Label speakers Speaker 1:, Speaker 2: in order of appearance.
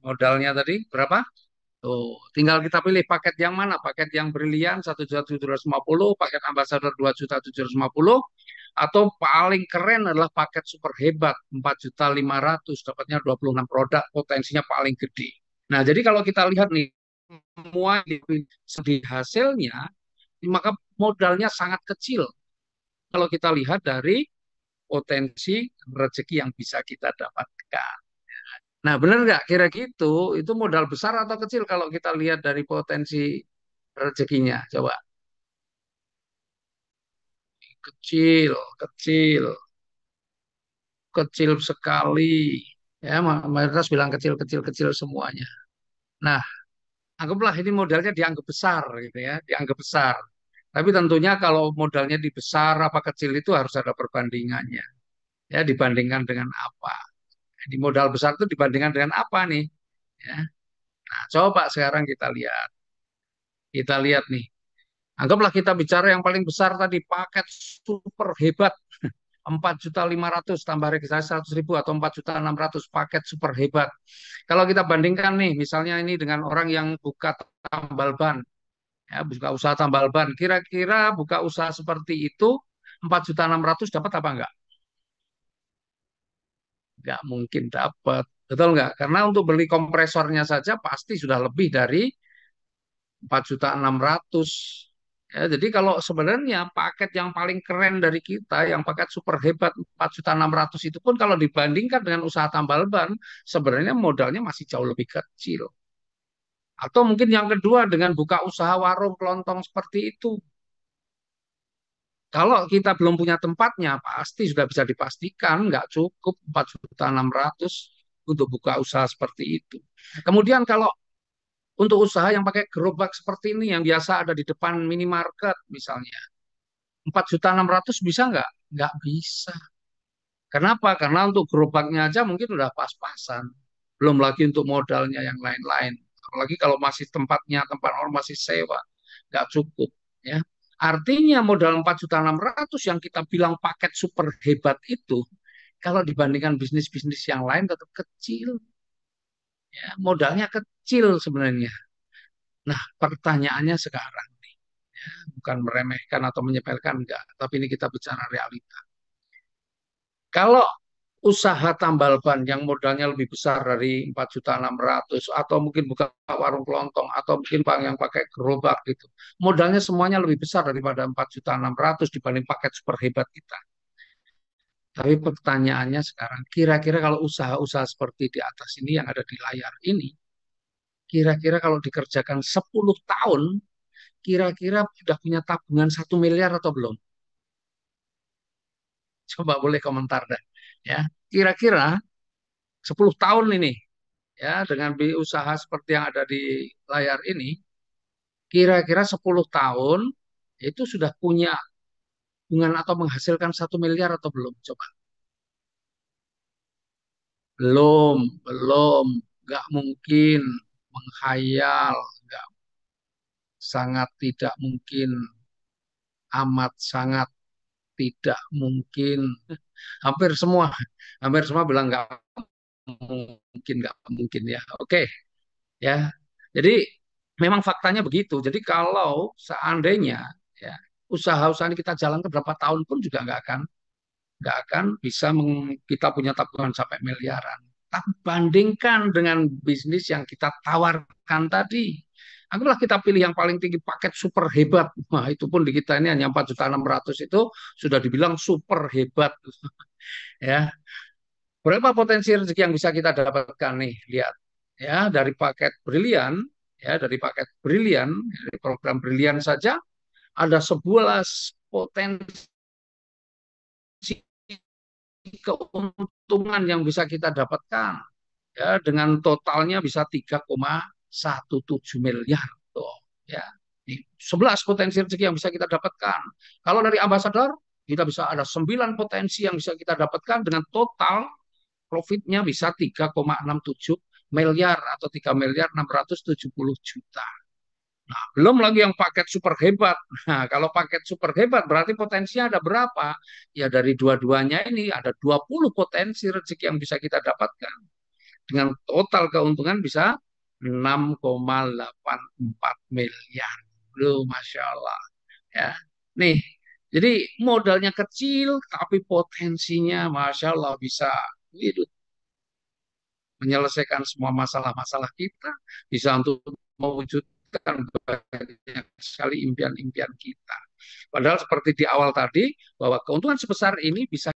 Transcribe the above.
Speaker 1: Modalnya tadi berapa? Tuh, tinggal kita pilih paket yang mana. Paket yang brilian 1.750.000, paket ambasador 2.750.000, atau paling keren adalah paket super hebat 4.500.000, dapatnya 26 produk, potensinya paling gede. Nah, jadi kalau kita lihat nih semua di hasilnya, maka modalnya sangat kecil kalau kita lihat dari potensi rezeki yang bisa kita dapatkan. Nah, benar nggak kira gitu? Itu modal besar atau kecil kalau kita lihat dari potensi rezekinya? Coba. Kecil, kecil, kecil sekali. Ya, mayoritas bilang kecil, kecil, kecil semuanya. Nah, anggaplah ini modalnya dianggap besar gitu ya, dianggap besar. Tapi tentunya kalau modalnya di besar apa kecil itu harus ada perbandingannya. Ya, dibandingkan dengan apa? Di modal besar itu dibandingkan dengan apa nih? Ya. Nah, coba sekarang kita lihat. Kita lihat nih. Anggaplah kita bicara yang paling besar tadi, paket super hebat. 4.500.000 tambah registrasi 100.000 atau 4.600.000 paket super hebat. Kalau kita bandingkan nih, misalnya ini dengan orang yang buka tambal ban, ya, buka usaha tambal ban, kira-kira buka usaha seperti itu 4.600.000 dapat apa enggak? Enggak mungkin dapat. Betul enggak? Karena untuk beli kompresornya saja pasti sudah lebih dari 4.600.000. Ya, jadi kalau sebenarnya paket yang paling keren dari kita, yang paket super hebat 4.600.000 itu pun kalau dibandingkan dengan usaha tambal ban, sebenarnya modalnya masih jauh lebih kecil. Atau mungkin yang kedua dengan buka usaha warung kelontong seperti itu. Kalau kita belum punya tempatnya, pasti sudah bisa dipastikan nggak cukup 4.600.000 untuk buka usaha seperti itu. Kemudian kalau untuk usaha yang pakai gerobak seperti ini, yang biasa ada di depan minimarket misalnya, 4.600.000 bisa nggak? Nggak bisa. Kenapa? Karena untuk gerobaknya aja mungkin udah pas-pasan. Belum lagi untuk modalnya yang lain-lain. Apalagi kalau masih tempatnya, tempat orang masih sewa. Nggak cukup. Ya. Artinya modal 4.600.000 yang kita bilang paket super hebat itu, kalau dibandingkan bisnis-bisnis yang lain tetap kecil. Ya. Modalnya kecil sebenarnya. Nah, pertanyaannya sekarang, bukan meremehkan atau menyepelekan, enggak. Tapi ini kita bicara realita. Kalau usaha tambal ban yang modalnya lebih besar dari 4.600.000 atau mungkin buka warung kelontong atau mungkin bang yang pakai gerobak gitu. Modalnya semuanya lebih besar daripada 4.600.000 dibanding paket super hebat kita. Tapi pertanyaannya sekarang, kira-kira kalau usaha-usaha seperti di atas ini yang ada di layar ini, kira-kira kalau dikerjakan 10 tahun, kira-kira sudah punya tabungan 1 miliar atau belum? Coba boleh komentar dah. Ya, kira-kira 10 tahun ini ya dengan usaha seperti yang ada di layar ini, kira-kira 10 tahun itu sudah punya hubungan atau menghasilkan 1 miliar atau belum? Coba. Belum, belum, nggak mungkin menghayal, nggak sangat tidak mungkin, amat sangat tidak mungkin. Hampir semua, hampir semua bilang mungkin, nggak mungkin ya. Oke, ya. Jadi memang faktanya begitu. Jadi kalau seandainya ya usaha-usaha ini kita jalankan berapa tahun pun juga nggak akan bisa kita punya tabungan sampai miliaran. Tapi bandingkan dengan bisnis yang kita tawarkan tadi. Anggaplah kita pilih yang paling tinggi paket super hebat. Wah, itu pun di kita ini hanya 4.600.000 itu sudah dibilang super hebat. Ya, berapa potensi rezeki yang bisa kita dapatkan nih? Lihat ya dari paket brilian, ya dari paket brilian, dari program brilian saja ada 11 potensi keuntungan yang bisa kita dapatkan ya dengan totalnya bisa 3,17 miliar tuh ya. 11 potensi rezeki yang bisa kita dapatkan. Kalau dari ambasador kita bisa ada 9 potensi yang bisa kita dapatkan dengan total profitnya bisa 3,67 miliar atau 3.670.000.000. Nah, belum lagi yang paket super hebat. Nah, kalau paket super hebat berarti potensinya ada berapa? Ya dari dua-duanya ini ada 20 potensi rezeki yang bisa kita dapatkan. dengan total keuntungan bisa 6,84 miliar. Loh, Masya Allah. Ya. Nih, jadi modalnya kecil, tapi potensinya Masya Allah bisa itu, menyelesaikan semua masalah-masalah kita, bisa untuk mewujudkan banyak sekali impian-impian kita. Padahal seperti di awal tadi, bahwa keuntungan sebesar ini bisa